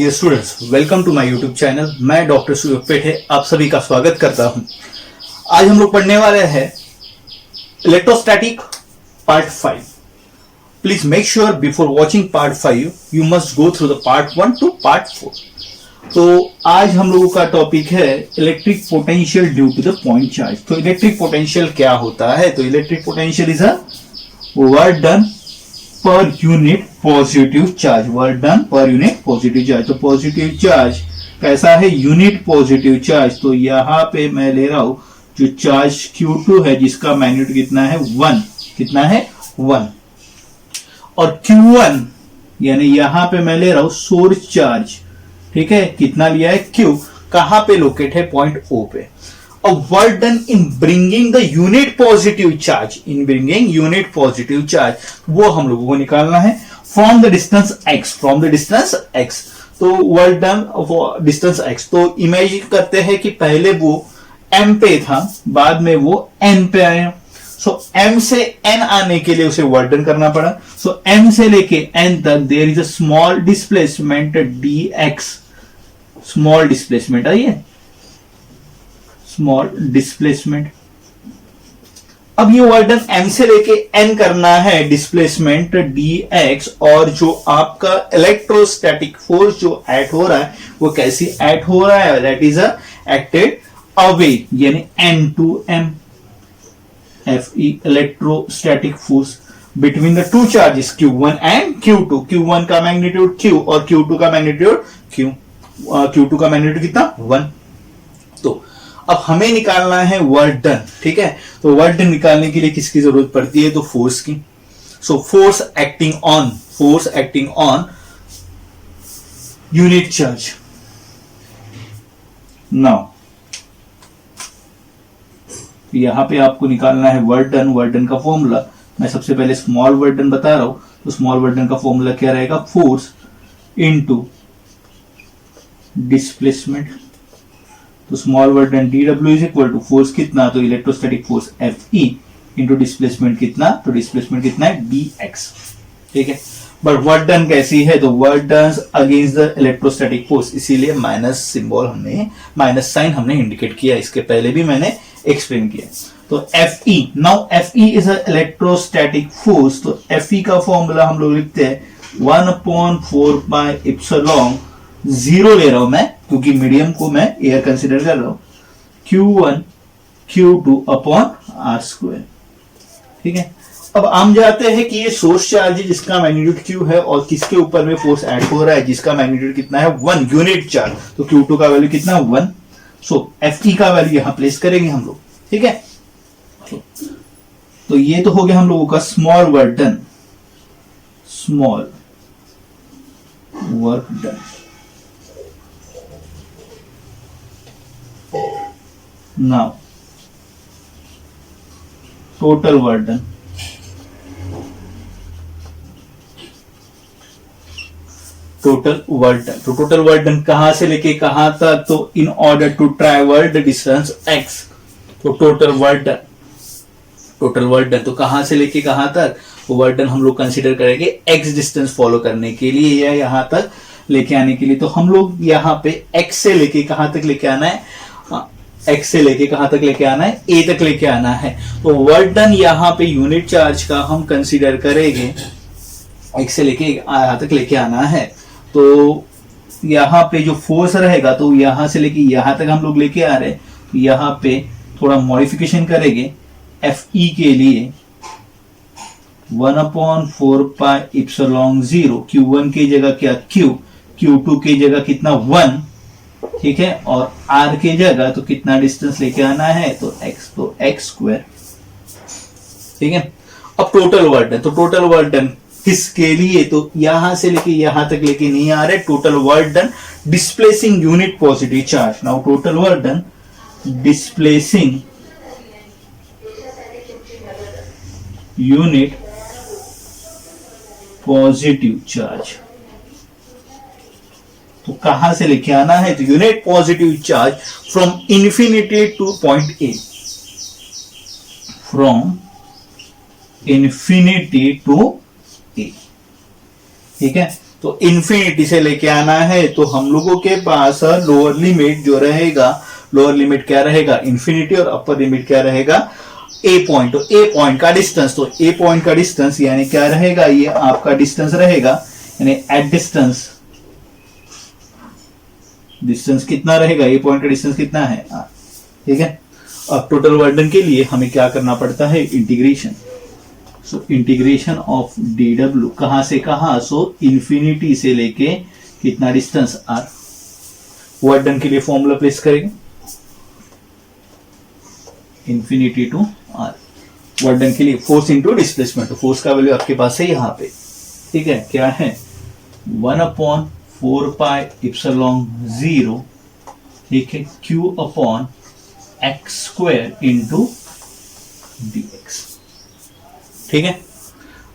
Dear students, welcome to my YouTube channel. मैं doctor Suyog Pethe आप सभी का स्वागत करता हूं। आज हम लोग पढ़ने वाले हैं electrostatic part 5। Please make sure before watching part 5 you must go through the part 1 to part 4। तो आज हम लोगों का टॉपिक है electric potential due to the point charge. तो इलेक्ट्रिक पोटेंशियल क्या होता है? तो electric potential is a work done per unit positive charge. Work done per unit positive charge. तो पॉजिटिव चार्ज कैसा है? Unit positive charge. तो यहां पे मैं ले रहा हूं जो चार्ज Q2 है जिसका मैग्नीट्यूड कितना है? 1। कितना है? 1। और Q1 यानी यहां पे मैं ले रहा हूं सोर्स चार्ज। ठीक है, कितना लिया है? Q। कहां पे लोकेट है? पॉइंट O पे। और work done in bringing the unit positive charge, in bringing unit positive charge, वो हम लोगों को निकालना है from the distance x। From the distance x। तो वर्क डन डिस्टेंस x। तो इमेजिन करते हैं कि पहले वो m पे था, बाद में वो n पे आया। सो m से n आने के लिए उसे वर्क डन करना पड़ा। सो m से लेके n तक there is a small displacement dx। Small displacement आइए, स्मॉल डिस्प्लेसमेंट। अब ये वर्क डन m से लेके n करना है डिस्प्लेसमेंट dx। और जो आपका इलेक्ट्रोस्टैटिक फोर्स जो एक्ट हो रहा है वो कैसी एक्ट हो रहा है? दैट इज एक्टेड अवे, यानी n2m Fe electrostatic force between the two charges Q1 and Q2। Q1 का मैग्नीट्यूड Q और Q2 का मैग्नीट्यूड Q। Q2 का मैग्नीट्यूड कितना? 1। तो अब हमें निकालना है वर्क डन। ठीक है, तो वर्क डन निकालने के लिए किसकी जरूरत पड़ती है? तो फोर्स की। So force acting on unit charge. Now यहां पे आपको निकालना है वर्क डन। वर्क डन का फॉर्मूला मैं सबसे पहले स्मॉल वर्क डन बता रहा हूं। तो स्मॉल वर्क डन का फॉर्मूला क्या रहेगा? Force into displacement. तो small work done dW is equal to force कितना? तो electrostatic force Fe into displacement कितना? तो डिस्प्लेसमेंट कितना है? dx। ठीक है, बट वर्क डन कैसी है? तो work done against the electrostatic force, इसीलिए माइनस सिंबल हमने, माइनस साइन हमने इंडिकेट किया। इसके पहले भी मैंने एक्सप्लेन किया। तो Fe, now Fe is a electrostatic force. तो Fe का फॉर्मूला हम लोग लिखते हैं 1/4 पाई एप्सिलॉन 0 ले रहा हूं मैं क्योंकि मीडियम को मैं एयर कंसीडर कर रहा हूं, Q1 Q2 अपॉन R²। ठीक है, अब हम जाते हैं कि ये सोर्स चार्ज है जिसका मैग्नीट्यूड Q है और किसके ऊपर में फोर्स ऐड हो रहा है जिसका मैग्नीट्यूड कितना है? 1 यूनिट चार्ज। तो Q2 का वैल्यू कितना? 1। सो Fe का वैल्यू यहां प्लेस करेंगे हम लोग। ठीक है, तो ये तो हो गया हम लोगों का small work done. Small work done. Now, total work done. Total work done. तो टोटल वर्क डन कहां से लेके कहां तक? तो in order to travel the distance x। तो total work done, total work done तो कहां से लेके कहां तक? तो वर्क डन हम लोग कंसीडर करेंगे x डिस्टेंस फॉलो करने के लिए या यहां तक लेके आने के लिए। तो हम लोग यहां पे x से लेके कहां तक लेके आना है? x से लेके कहां तक लेके आना है? A तक लेके आना है। तो वर्क डन यहां पे यूनिट चार्ज का हम कंसीडर करेंगे, x से लेके यहां तक लेके आना है। तो यहां पे जो फोर्स रहेगा तो यहां से लेके यहां तक हम लोग लेके आ रहे हैं। तो यहां पे थोड़ा मॉडिफिकेशन करेंगे Fe के लिए 1/4 पाई एप्सिलॉन 0। Q1 की जगह क्या? Q। Q2 की जगह कितना? 1। ठीक है, और R की जगह तो कितना डिस्टेंस लेके आना है? तो x। तो x²। ठीक है, अब टोटल वर्क डन। तो टोटल वर्क डन किसके लिए? तो यहां से लेके यहां तक लेके नहीं आ रहे। Total work done displacing unit positive charge. Now total work done displacing unit positive charge. तो कहां से लेके आना है? तो unit positive charge from infinity to point A. From infinity to A. ठीक है, तो इन्फिनिटी से लेके आना है तो हम लोगों के पास लोअर लिमिट जो रहेगा, लोअर लिमिट क्या रहेगा इन्फिनिटी, और अपर लिमिट क्या रहेगा ए पॉइंट। तो ए पॉइंट का डिस्टेंस, तो ए पॉइंट का डिस्टेंस यानी क्या रहेगा, ये आपका डिस्टेंस रहेगा, यानी एट डिस्टेंस, डिस्टेंस कितना रहेगा, ए पॉइंट का डिस्टेंस कितना है, ठीक है। अब टोटल वर्डन के लिए हमें क्या करना पड़ता है, integration. So integration of D W कहां से कहां, सो इन्फिनिटी से लेके कितना डिस्टेंस आर। वर्डन के लिए फॉर्मूला प्लेस करेंगे, इन्फिनिटी टू आर। वर्डन के लिए फोर्स इंटू डिस्प्लेसमेंट, तो फोर्स का वैल्यू आपके पास है यहां पे, ठीक है, क्या है 1/4 पाई इप्सिलॉन 0, ठीक है, Q upon x square into dx, ठीक है।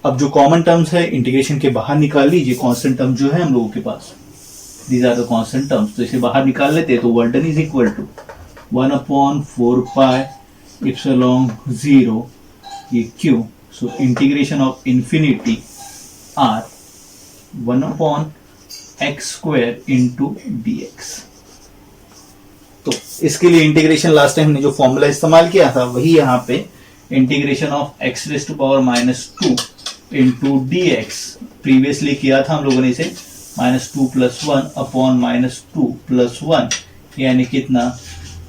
अब जो कॉमन टर्म्स है इंटीग्रेशन के बाहर निकाल लीजिए, कांस्टेंट टर्म जो है हम लोगों के पास, these are the constant terms, तो इसे बाहर निकाल लेते हैं। तो work done is equal to 1/4 pi epsilon 0 ये Q, so integration of infinity R 1/x square into dx। तो इसके लिए इंटीग्रेशन लास्ट टाइम हमने जो फॉर्मूला इस्तेमाल किया था वही यहाँ पे, integration of x raised to power -2 into dx previously किया था हम लोगों ने इसे -2 + 1 अपॉन -2 + 1 यानी कितना,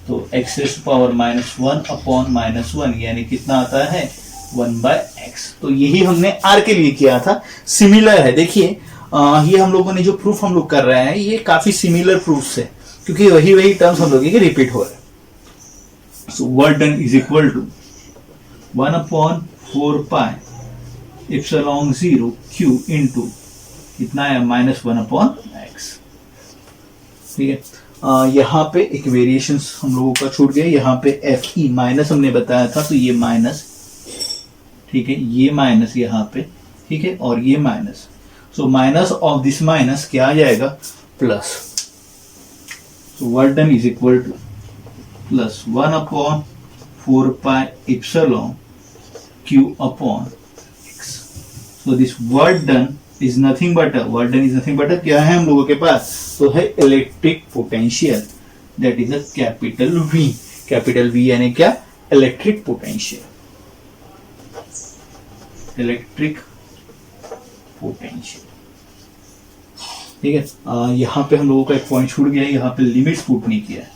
तो x raised to power -1 upon -1 यानी कितना आता है 1/x। तो यही हमने r के लिए किया था, सिमिलर है। देखिए ये हम लोगों ने जो प्रूफ हम लोग कर रहे हैं ये काफी सिमिलर प्रूफ्स है, क्योंकि वही टर्म्स हम लोगों के रिपीट हो रहे हैं। So work done is equal to 1/4 pi epsilon 0 q into कितना है -1/x, ठीक है। यहाँ पे एक वेरिएशंस हम लोगों का छूट गया, यहाँ पे FE माइनस हमने बताया था, तो ये माइनस, ठीक है, ये माइनस यहाँ पे, ठीक है, और ये minus, so minus of this minus क्या आ जाएगा plus. So work done is equal two plus 1/4 pi epsilon q upon x। So this work done is nothing but, work done is nothing but क्या है हम लोगों के पास, तो है electric potential, that is a capital V। Capital V यानी क्या, electric potential, electric potential, ठीक है। यहाँ पे हम लोगों का एक पॉइंट छूट गया है, यहाँ पे लिमिट पुट नहीं किया है।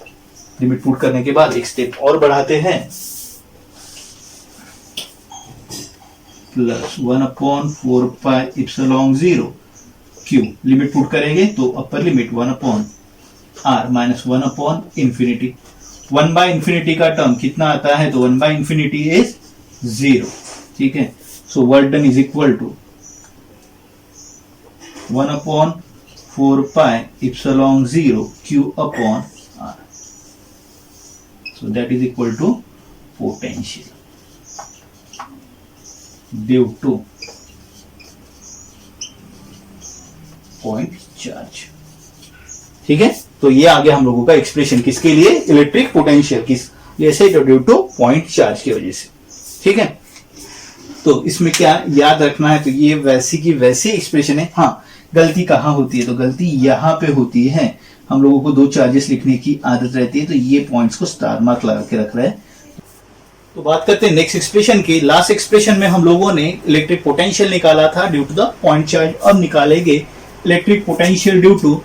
लिमिट पुट करने के बाद एक स्टेप और बढ़ाते हैं, plus 1/4 pi epsilon 0 Q, limit put करेंगे तो अपर लिमिट 1/r माइनस 1/इंफिनिटी, 1/इंफिनिटी का टर्म कितना आता है, तो 1/इंफिनिटी इज 0, ठीक है। So work done is equal to 1/4 pi epsilon 0 q upon r, so that is equal to potential due to point charge, ठीक है। तो ये आ गया हम लोगों का एक्सप्रेशन, किसके लिए, इलेक्ट्रिक पोटेंशियल, किस लिए से, ड्यू टू पॉइंट चार्ज की वजह से, ठीक है। तो इसमें क्या याद रखना है, तो ये वैसी की वैसी एक्सप्रेशन है। हाँ, गलती कहाँ होती है, तो गलती यहाँ पे होती है, हम लोगों को दो चार्जेस लिखने की आदत रहती है, तो ये पॉइंट्स को स्टार मार्क लगा के रख रहा है। तो बात करते हैं नेक्स्ट एक्सप्रेशन की। लास्ट एक्सप्रेशन में हम लोगों ने इलेक्ट्रिक पोटेंशियल निकाला था due to the point charge, अब निकालेंगे electric potential due to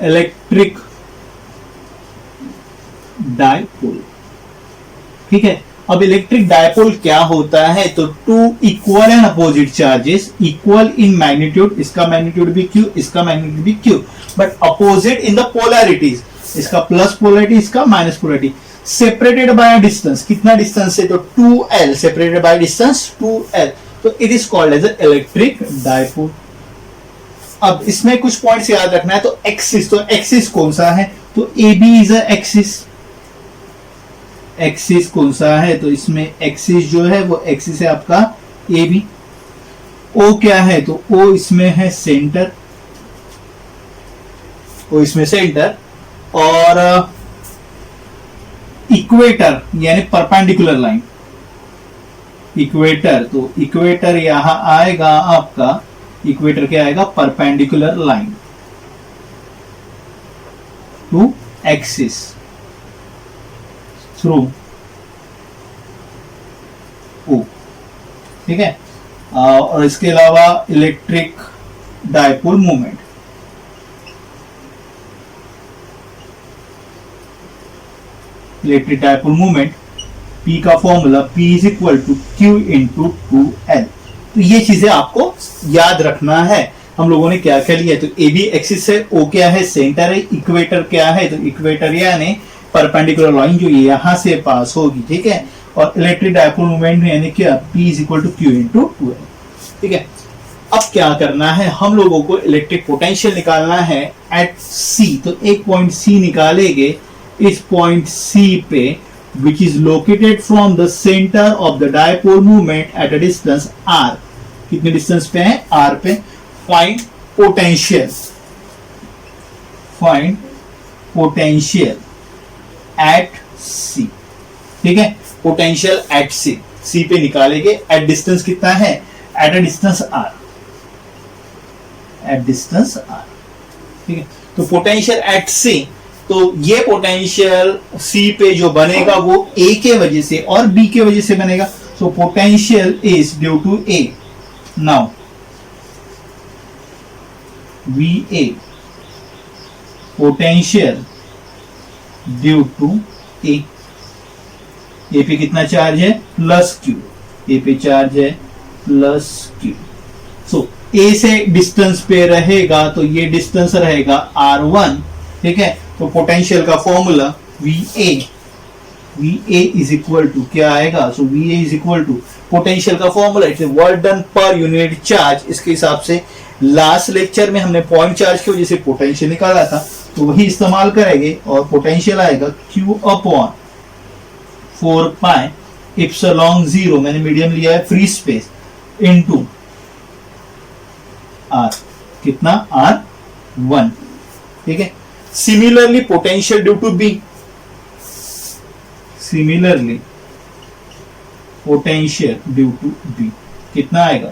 electric dipole, ठीक है। अब इलेक्ट्रिक डायपोल क्या होता है, तो two equal and opposite charges equal in magnitude, इसका मैग्नीट्यूड भी q, इसका मैग्नीट्यूड भी q, but opposite in the polarities, इसका प्लस पोलैरिटी, इसका minus polarity, separated by distance, कितना डिस्टेंस है, तो 2l, separated by distance 2l, तो it is called as electric dipole. अब इसमें कुछ पॉइंट्स याद रखना है, तो एक्सिस, तो एक्सिस कौन सा है, तो AB is a axis, axis कौन सा है, तो इसमें एक्सिस जो है वो एक्सिस है आपका AB। O क्या है, तो O इसमें है सेंटर, O इसमें सेंटर, और इक्वेटर यानी परपेंडिकुलर लाइन, इक्वेटर, तो इक्वेटर यहां आएगा आपका इक्वेटर क्या आएगा, perpendicular line to axis through O, ठीक है। और इसके अलावा electric dipole moment, electric dipole moment P का formula P is equal to Q into 2L। तो ये चीजें आपको याद रखना है। हम लोगों ने क्या क्या लिया, तो ए बी एक्सिस है, O क्या है, सेंटर है, इक्वेटर क्या है, तो इक्वेटर यानी परपेंडिकुलर लाइन जो यहां से पास होगी, ठीक है। और इलेक्ट्रिक डायपोल मोमेंट यानी क्या, P is equal to Q into 2L, ठीक है। अब क्या करना है, हम लोगों को इलेक्ट्रिक पोटेंशियल निकालना है एट C। तो एक पॉइंट C निकालेंगे, इस पॉइंट C पे, which is located from the center of the dipole moment at a distance r। कितने डिस्टेंस पे है, r पे। Find potential, find potential at C, ठीक है। पोटेंशियल एट C पे निकालेंगे, एट डिस्टेंस कितना है, at a distance r, at distance r, ठीक है। तो पोटेंशियल एट C, तो ये पोटेंशियल C पे जो बनेगा वो A के वजह से और B के वजह से बनेगा। So potential is due to A। Now VA potential due to A। A पे कितना चार्ज है, प्लस Q, A पे चार्ज है प्लस Q। सो A से डिस्टेंस पे रहेगा, तो ये डिस्टेंस रहेगा R1, ठीक है। तो पोटेंशियल का formula VA is equal to क्या आएगा, so VA is equal to potential का formula it's work done per unit charge. इसके हिसाब से लास्ट लेक्चर में हमने पॉइंट चार्ज की वजह से पोटेंशियल निकाला था, तो वही इस्तेमाल करेंगे और पोटेंशियल आएगा Q अपॉन 4 पाई एप्सिलॉन 0, मैंने मीडियम लिया है, फ्री स्पेस, इनटू R, कितना, R1, ठीक है। Similarly potential due to B, similarly potential due to B कितना आएगा,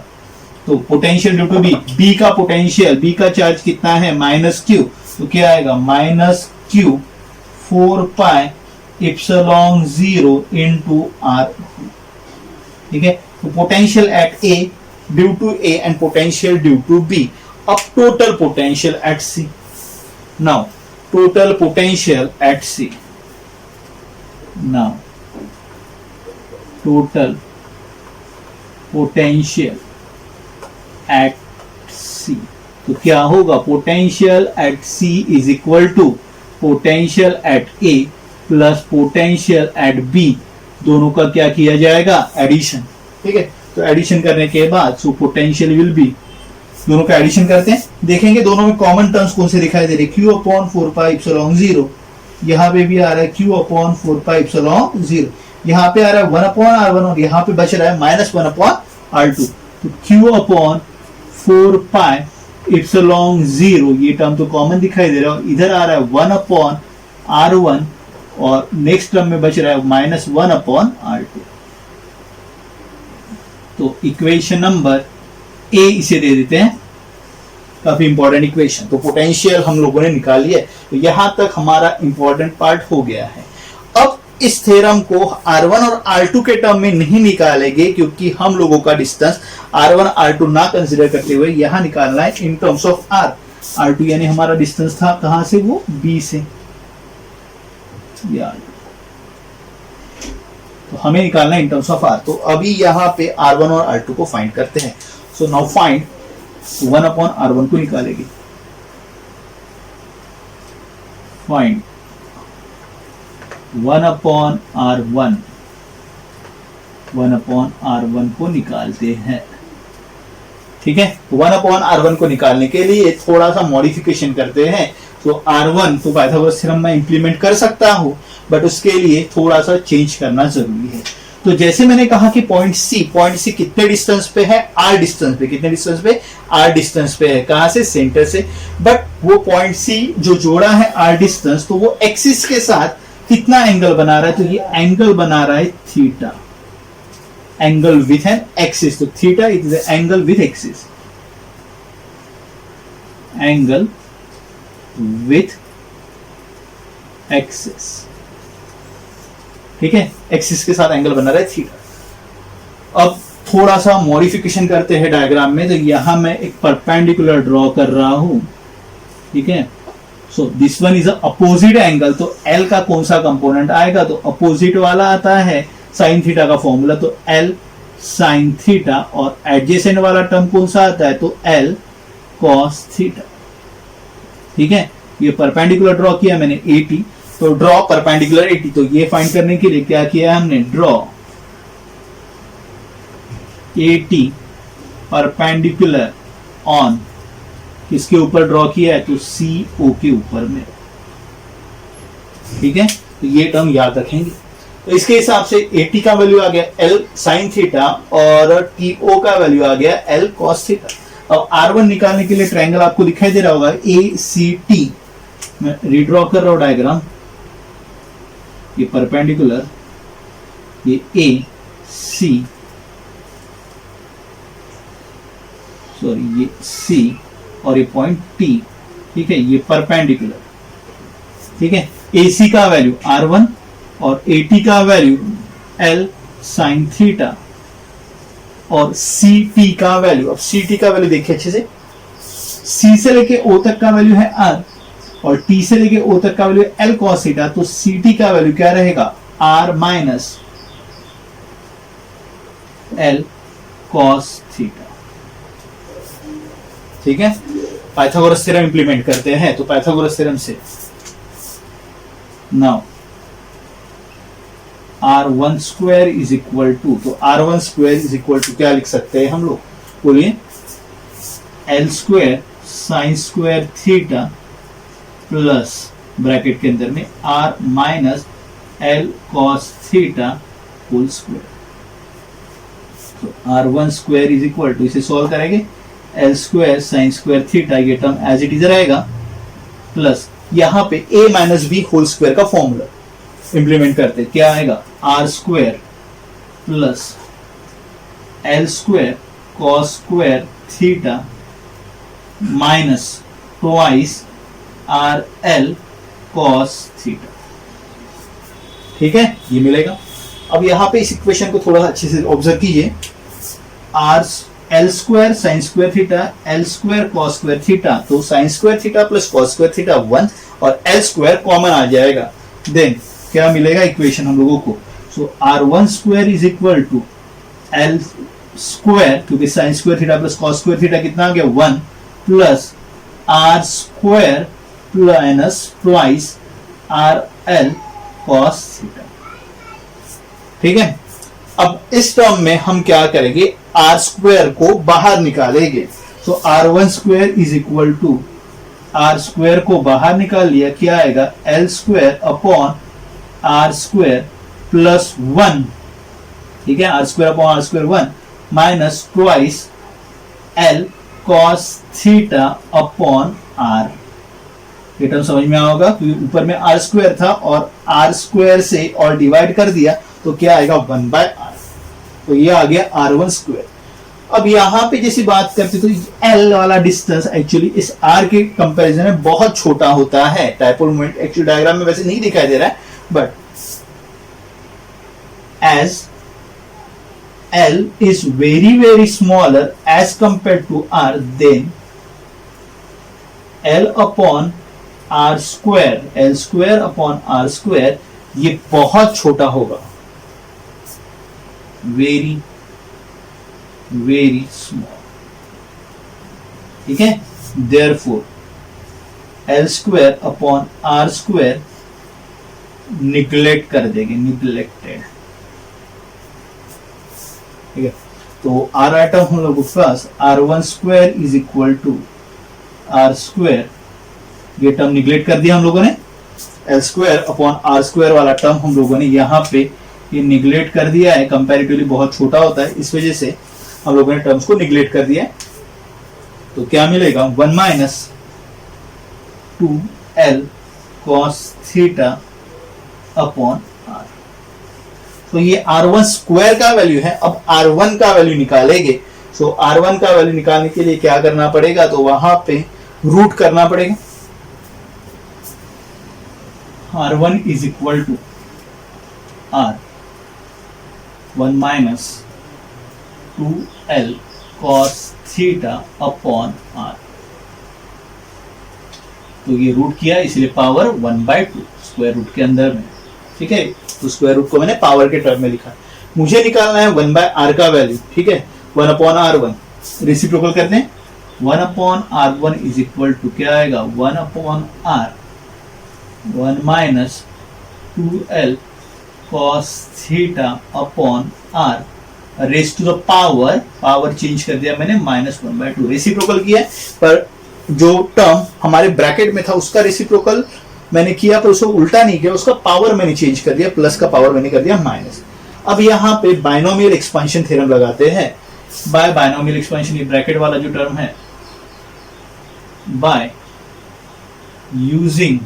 तो पोटेंशियल ड्यू टू B का पोटेंशियल, B का चार्ज कितना है, माइनस Q, तो क्या आएगा, minus Q 4 pi epsilon 0 into R, ठीक है। तो potential at A due to A and potential due to B। अब total potential at C। Now total potential at C, now total potential at C, तो क्या होगा, potential at C is equal to potential at A plus potential at B, दोनों का क्या किया जाएगा, addition, ठीक है। तो एडिशन करने के बाद सो पोटेंशियल विल बी, दोनों का एडिशन करते हैं, देखेंगे दोनों में कॉमन टर्म्स कौन से दिखाई दे रहे, Q अपॉन 4 पाई एप्सिलॉन 0, यहाँ पे भी आ रहा है Q अपॉन 4 पाई एप्सिलॉन 0, यहाँ पे आ रहा है 1 अपॉन R1 और यहाँ पे बच रहा है माइनस 1 अपॉन R2। तो Q अपॉन 4 पाई एप्सिलॉन 0, ये टर्म तो कॉमन दिखाई दे रहा है, इधर आ रहा है 1 अपॉन R1 और नेक्स्ट टर्म में बच रहा है माइनस 1 अपॉन R2। तो इक्वेशन नंबर A इसे दे देते हैं, काफी इंपॉर्टेंट इक्वेशन। तो पोटेंशियल हम लोगों ने निकाल लिया है, तो यहां तक हमारा इंपॉर्टेंट पार्ट हो गया है। अब इस थ्योरम को R1 और R2 के टर्म में नहीं निकालेंगे, क्योंकि हम लोगों का डिस्टेंस R1 R2 ना कंसीडर करते हुए यहां निकालना है इन टर्म्स ऑफ R2, यानी हमारा डिस्टेंस था कहां से, वो B से, यार तो हमें निकालना है इन टर्म्स ऑफ R। तो अभी यहां पे R1 और R2 को फाइंड करते हैं। So now find 1 upon R1 को निकालेंगे, find 1 upon R1, 1 upon R1 को निकालते हैं, ठीक है। 1 अपॉन R1 को निकालने के लिए थोड़ा सा मॉडिफिकेशन करते हैं। तो R1 तो पाइथागोरस थ्योरम में इंप्लीमेंट कर सकता हूं, बट उसके लिए थोड़ा सा चेंज करना जरूरी है। तो जैसे मैंने कहा कि पॉइंट सी कितने डिस्टेंस पे है, R डिस्टेंस पे, कितने डिस्टेंस पे, R डिस्टेंस पे है, कहां से, सेंटर से। बट वो पॉइंट सी जो जोड़ा है R डिस्टेंस, तो वो एक्सिस के साथ कितना एंगल बना रहा है, तो ये एंगल बना रहा है theta, angle with an axis. तो theta is angle with axis, angle with axis, ठीक है, एक्सिस के साथ एंगल बना रहा है थीटा। अब थोड़ा सा मॉडिफिकेशन करते हैं डायग्राम में, तो यहां मैं एक परपेंडिकुलर ड्रॉ कर रहा हूं, ठीक है। So this one is opposite angle, तो एल का कौन सा कंपोनेंट आएगा, तो अपोजिट वाला आता है साइन थीटा का फॉर्मूला, तो एल साइन थीटा, और एडजेसेंट वाला टर्म कौन सा आता है, तो एल कॉस थीटा, ठीक है। ये परपेंडिकुलर ड्रॉ किया मैंने एटी, तो ड्रॉ परपेंडिकुलर एटी, तो ये फाइंड करने के लिए क्या किया हमने, ड्रॉ एटी परपेंडिकुलर ऑन, किसके ऊपर ड्रॉ किया है, तो सी ओ के ऊपर में, ठीक है। तो ये टर्म याद रखेंगे। तो इसके हिसाब से एटी का वैल्यू आ गया एल साइन थीटा, और टी ओ का वैल्यू आ गया एल कॉस थीटा। अब R1 निकालने के लिए ट्रायंगल आपको दिखाई दे रहा होगा ए सी टी, मैं रीड्रॉ कर रहा हूं डायग्राम, ये परपेंडिकुलर, ये ए सी, सॉरी ये सी, और ये पॉइंट टी, ठीक है, ये परपेंडिकुलर, ठीक है। AC का वैल्यू R1 और AT का वैल्यू L साइन थीटा, और CT का वैल्यू, अब CT का वैल्यू देखिए अच्छे से, C से लेके O तक का वैल्यू है R, और T से लेके O तक का वैल्यू है L cos थीटा, तो CT का वैल्यू क्या रहेगा, R minus L cos theta, ठीक है। पाइथागोरस थ्योरम इंप्लीमेंट करते हैं, तो पाइथागोरस थ्योरम से now R1 square is equal to, तो R1 square is equal to क्या लिख सकते हैं हम लोग, बोलिए, L square sine square theta plus bracket के अंदर में R minus L cos theta whole square. तो R1 square is equal to, इसे सॉल्व करेंगे, l square sine square theta, ये टर्म एज इट इज रहेगा, प्लस यहां पे a minus b whole square का फॉर्मूला इंप्लीमेंट करते, क्या आएगा, r square plus l square cos square theta minus twice R L cos theta, ठीक है, ये मिलेगा। अब यहां पे इस इक्वेशन को थोड़ा अच्छे से ऑब्जर्व कीजिए, R L square sine square theta, L square cos square theta, तो sine square theta plus cos square theta 1, और एल स्क्वायर कॉमन आ जाएगा, देन क्या मिलेगा इक्वेशन हम लोगों को, so R1 square is equal to L square, क्योंकि sine square theta plus cos square theta कितना आ गया 1, plus R square minus twice R L cos theta, ठीक है। अब इस टर्म में हम क्या करेंगे, आर स्क्वायर को बाहर निकालेंगे, तो R1 square is equal to, r square को बाहर निकाल लिया, क्या आएगा, l square upon r square plus 1, ठीक है, r square upon r square 1 minus twice l cos theta upon r. ये टर्म समझ में आओगा, क्योंकि ऊपर में आर स्क्वायर था और आर स्क्वायर से और डिवाइड कर दिया, तो क्या आएगा 1/r, तो ये आ गया R1 स्क्वायर। अब यहां पे जैसी बात करते तो L वाला डिस्टेंस एक्चुअली इस R के कंपैरिजन में बहुत छोटा होता है, डायपोल मोमेंट एक्चुअली डायग्राम में वैसे नहीं दिखाई दे रहा है, but as L is very smaller as compared to R, then L upon R square, L square upon R square, ये बहुत छोटा होगा, very small, ठीक है। therefore L square upon R square neglect कर देंगे, निग्लेक्टेड, ठीक है। तो आर आइटम हम लोग पास R1 square is equal to r square, ये टर्म निग्लेक्ट कर दिया हम लोगों ने, l square upon r square वाला टर्म हम लोगों ने यहाँ पे ये निग्लेक्ट कर दिया है, कंपैरेटिवली बहुत छोटा होता है, इस वजह से हम लोगों ने टर्म्स को निग्लेक्ट कर दिया है। तो क्या मिलेगा 1 minus 2L cos theta upon r. तो ये R1 स्क्वायर का वैल्यू है। अब R1 का वैल्यू निकालेंगे, सो R1 का वैल्यू निकालने के लिए क्या करना पड़ेगा, तो वहां पे रूट करना पड़ेगा। R1 is equal to R1 minus 2L cos theta upon R। तो ये रूट किया इसलिए पावर 1/2 स्क्वायर रूट के अंदर में, ठीक है। तो स्क्वायर रूट को मैंने पावर के टर्म में लिखा। मुझे निकालना है 1/r का वैल्यू, ठीक है। 1/r1 रेसिप्रोकल करते हैं। 1/r1 इज इक्वल टू क्या आएगा, 1/r1 minus 2L cos theta upon R raise to the power, power change कर दिया मैंने, -1/2 रेसिप्रोकल किया है, पर जो टर्म हमारे ब्रैकेट में था उसका रेसिप्रोकल मैंने किया, पर उसको उल्टा नहीं किया, उसका पावर मैंने चेंज कर दिया, प्लस का पावर मैंने कर दिया माइनस। अब यहां पे बाइनोमियल एक्सपेंशन थ्योरम लगाते हैं। बाय बाइनोमियल एक्सपेंशन, ये ब्रैकेट वाला जो टर्म है, बाय यूजिंग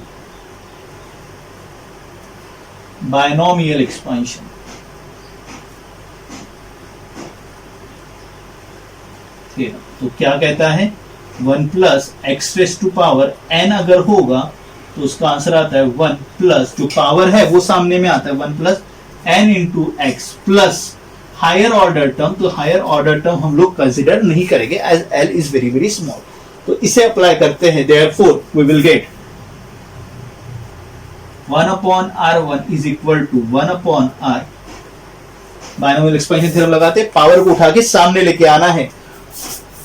बाइनोमियल एक्सपेंशन, तो क्या कहता है, 1 plus x raise to power n अगर होगा तो उसका आंसर आता है 1 प्लस, जो पावर है वो सामने में आता है 1 plus n into x plus higher order term. तो हायर ऑर्डर टर्म हम लोग कंसिडर नहीं करेंगे as l is very very small. तो इसे अप्लाई करते हैं, therefore we will get 1/r1 is equal to 1/r, binomial expansion theorem लगाते हैं, पावर को उठा के सामने लेके आना है,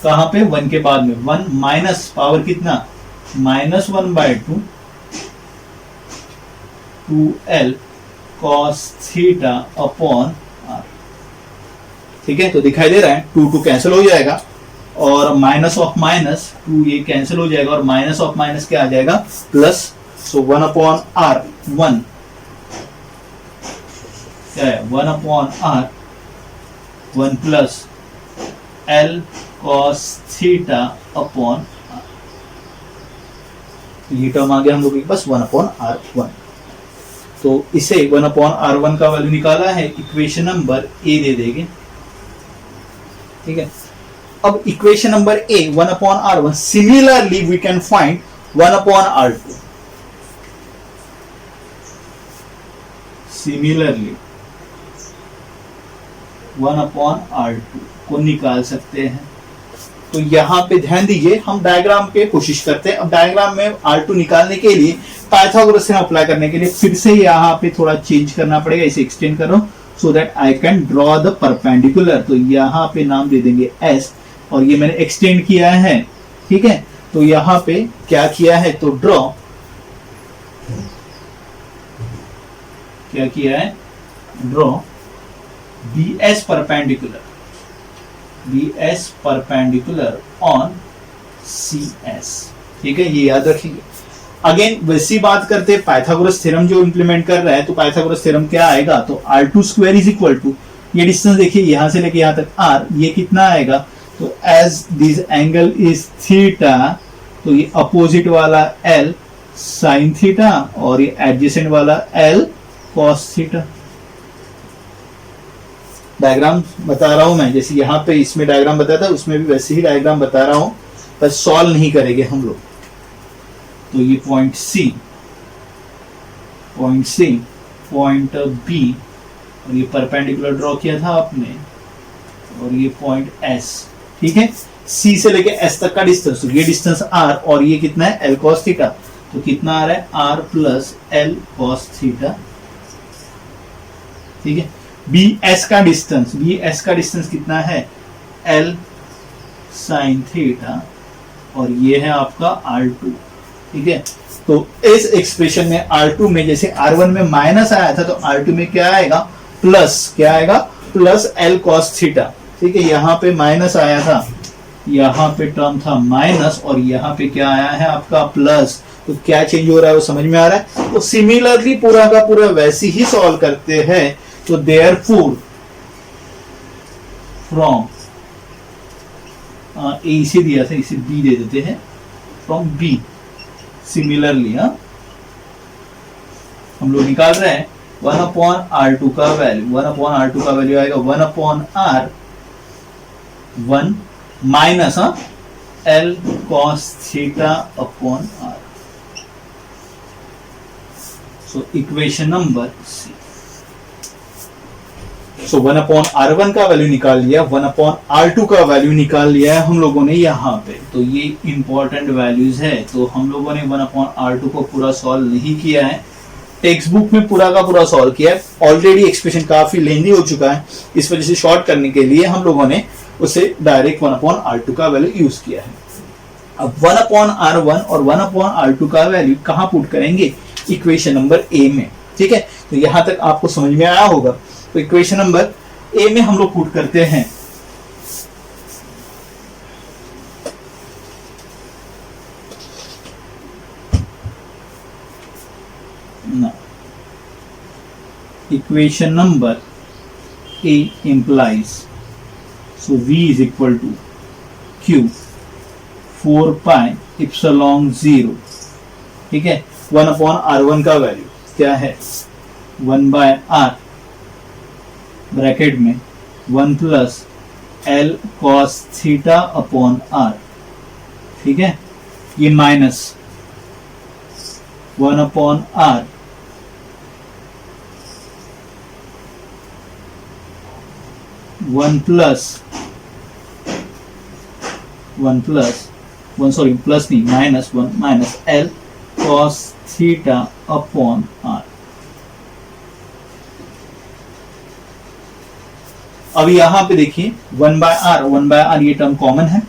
कहां पे, 1 के बाद में 1 माइनस पावर कितना, -1/2 2L cos theta upon R, ठीक है। तो दिखाई दे रहा है 2 कैंसिल हो जाएगा और माइनस ऑफ माइनस 2 ये कैंसिल हो जाएगा और माइनस ऑफ माइनस क्या आ जाएगा, प्लस। सो 1/r1 क्या है, 1/r 1 plus L cos theta upon R। ये टर्म आ गया हम लोग के पास 1/r1। तो इसे 1/r1 का वैल्यू निकाला है, इक्वेशन नंबर ए दे देंगे, ठीक है। अब equation number A 1/r1, similarly we can find 1/r2। Similarly 1/r2 को निकाल सकते हैं। तो यहां पे ध्यान दीजिए, हम डायग्राम पे कोशिश करते हैं। अब डायग्राम में R2 निकालने के लिए, पाइथागोरस थ्योरम अप्लाई करने के लिए फिर से यहां पे थोड़ा चेंज करना पड़ेगा, इसे एक्सटेंड करो so that I can draw the perpendicular. तो यहां पे नाम दे देंगे S और ये मैंने एक्सटेंड किया है, ठीक है। तो यहां पे क्या किया है, तो ड्रॉ, क्या किया है, draw BS perpendicular on CS, ठीक है, ये याद रखिए। अगेन वैसी बात करते हैं, पाइथागोरस थ्योरम जो इंप्लीमेंट कर रहा है, तो पाइथागोरस थ्योरम क्या आएगा, तो R2 square is equal to, ये डिस्टेंस देखिए यहां से लेके यहां तक R, ये कितना आएगा, तो as this angle is theta, तो ये अपोजिट वाला L साइन थीटा और ये एडजेसेंट वाला L कॉस थीटा। डायग्राम बता रहा हूं मैं, जैसे यहां पे इसमें डायग्राम बताया था उसमें भी वैसे ही डायग्राम बता रहा हूं, पर सॉल्व नहीं करेंगे हम लोग। तो ये पॉइंट C, पॉइंट B और ये परपेंडिकुलर ड्रॉ किया था आपने, और ये पॉइंट S, ठीक है। C से लेके S तक का डिस्टेंस, ये डिस्टेंस R और ये कितना है, L cos थीटा। तो कितना आ रहा है, R plus L cos theta, ठीक है। BS का डिस्टेंस कितना है, L sin थीटा और ये है आपका R2, ठीक है। तो इस एक्सप्रेशन में R2 में जैसे R1 में माइनस आया था, तो R2 में क्या आएगा, प्लस, क्या आएगा, प्लस L cos थीटा, ठीक है। यहाँ पे माइनस आया था, यहाँ पे टर्म था माइनस और यहाँ पे क्या आया है आपका प्लस। तो क्या चेंज हो रहा है वो समझ में आ रहा है। तो सिमिलरली पूरा का पूरा वैसे ही सॉल्व करते हैं। तो देयरफॉर फ्रॉम ए इसे दिया था, इसे बी दे देते हैं, फ्रॉम बी सिमिलरली हम लोग निकाल रहे हैं 1/r2 का वैल्यू। 1/r2 का वैल्यू आएगा 1/r1 minus L cos theta upon R. So equation number C. So 1 upon R1 का वैल्यू निकाल लिया, 1 अपॉन R2 का वैल्यू निकाल लिया है हम लोगों ने यहाँ पे। तो ये इंपॉर्टेंट वैल्यूज है। तो हम लोगों ने 1 अपॉन R2 को पूरा सॉल्व नहीं किया है, टेक्स्ट बुक में पूरा का पूरा सॉल्व किया है। ऑलरेडी एक्सप्रेशन काफी लेंदी हो चुका है, इस वजह से शॉर्ट करने के लिए हम लोगों ने उसे डायरेक्ट 1 अपॉन R2 का वैल्यू यूज किया है। अब 1 अपॉन R1 और 1 अपॉन R2 का वैल्यू कहाँ पुट करेंगे? इक्वेशन नंबर ए में। ठीक है, तो यहां तक आपको समझ में आया होगा। तो इक्वेशन नंबर ए में हम लोग पुट करते हैं ना, equation number A implies, so v is equal to q 4 pi epsilon 0। ठीक है, 1 अपॉन R1 का वैल्यू क्या है? 1 बाय R ब्रैकेट में 1 plus L cos theta upon R। ठीक है, ये माइनस 1 अपॉन R 1 प्लस नहीं, minus 1 minus L cos theta upon R। अब यहां पे देखिए 1 बाय आर ये टर्म कॉमन है,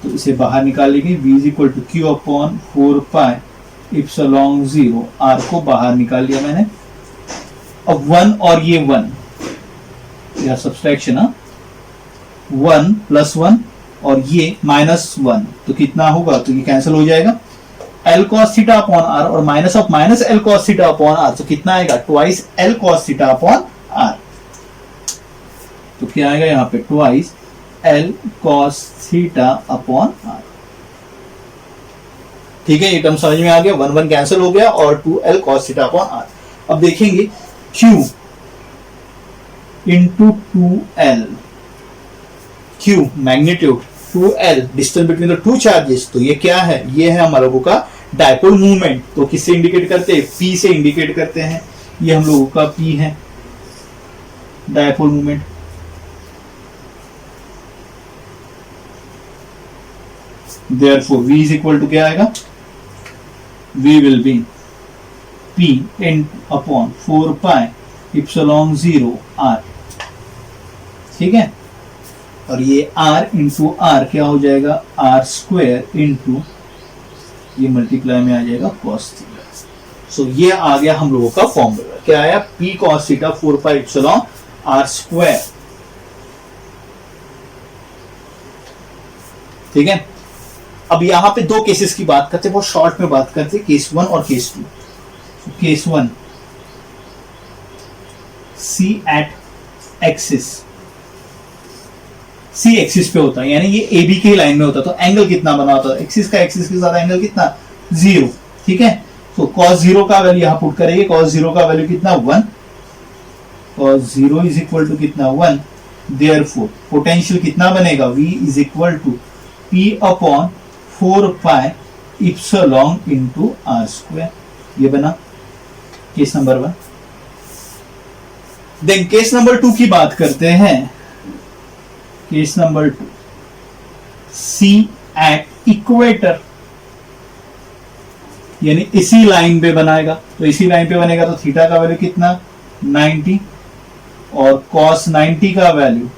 तो इसे बाहर निकाल लेंगे। v is equal to Q upon 4 pi epsilon 0, r को बाहर निकाल लिया मैंने। अब 1 और ये 1 या सब्सट्रैक्शन, 1 प्लस 1 और ये माइनस 1, तो कितना होगा? तो ये कैंसिल हो जाएगा। L cos theta upon r और minus of minus L cos theta upon r, तो कितना आएगा? Twice L cos theta upon r। तो क्या आएगा यहाँ पे? Twice L cos theta upon r। ठीक है, ये टर्म समझ में आ गया। 1 1 कैंसिल हो गया और 2L cos theta upon r। अब देखेंगे Q into 2L, Q magnitude, 2L distance between the two charges. तो ये क्या है? ये है हमारे लोगों का डायपोल मूवमेंट। तो किससे इंडिकेट करते हैं? P से इंडिकेट करते हैं। ये हम लोगों का P है, dipole movement. Therefore V is equal to क्या आएगा? V will be P n upon 4 pi epsilon 0 R। ठीक है, और ये R इंटू R क्या हो जाएगा? R स्क्वायर इंटू ये मल्टीप्लाई में आ जाएगा cos थीटा। सो ये आ गया हम लोगों का फॉर्मूला। क्या आया? P cos theta 4 pi epsilon R square. ठीक है, अब यहां पे दो केसेस की बात करते हैं, बहुत शॉर्ट में बात करते हैं, केस 1 और case 2। Case 1 C at axis, C axis पे होता है, यानी ये AB की लाइन में होता है, तो एंगल कितना बना होता है? एक्सिस का एक्सिस के साथ एंगल कितना? 0। ठीक है, तो cos 0 का वैल्यू यहां पुट करेंगे। cos 0 का वैल्यू कितना? 1। cos 0 इज इक्वल टू कितना? 1। देयरफॉर पोटेंशियल कितना बनेगा? V is equal to P upon 4 pi epsilon into R square. ये बना case number 1। Then case number 2 की बात करते हैं। Case number 2 C at equator, यानी इसी लाइन पे बनाएगा। तो इसी लाइन पे बनेगा, तो थीटा का वैल्यू कितना? 90 और cos 90 का वैल्यू,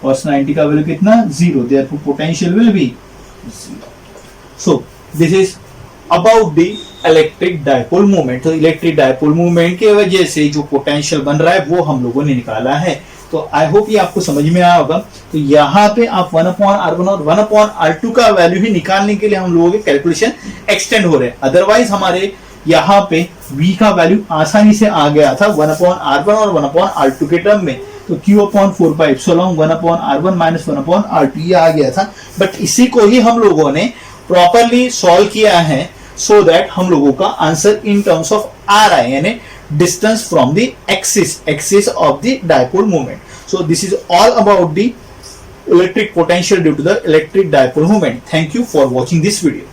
cos 90 का वैल्यू कितना? 0। Therefore potential will be 0। So this is about the electric dipole movement. तो इलेक्ट्रिक डायपोल मूवमेंट की वजह से जो पोटेंशियल बन रहा है वो हम लोगों ने निकाला है। तो आई होप ये आपको समझ में आया होगा। तो यहाँ पे आप 1 अपॉन R1 और 1 अपॉन R2 का वैल्यू ही निकालने के लिए हम लोगों के कैलकुलेशन एक्सटेंड हो रहे हैं। अदरवाइज हमारे यहाँ पे V का वैल्यू आसानी से आ गया था 1 अपॉन R1 और 1 अपॉन R2 के टर्म में। तो Q upon 4 pi epsilon 1 upon R1 minus 1 upon R2 ये आ गया था। बट इसी को ही हम लोगों ने प्रॉपरली सॉल्व किया है, सो दैट हम लोगों का answer in terms of R आए, यानी distance from the axis of the dipole moment. So this is all about the electric potential due to the electric dipole moment. Thank you for watching this video.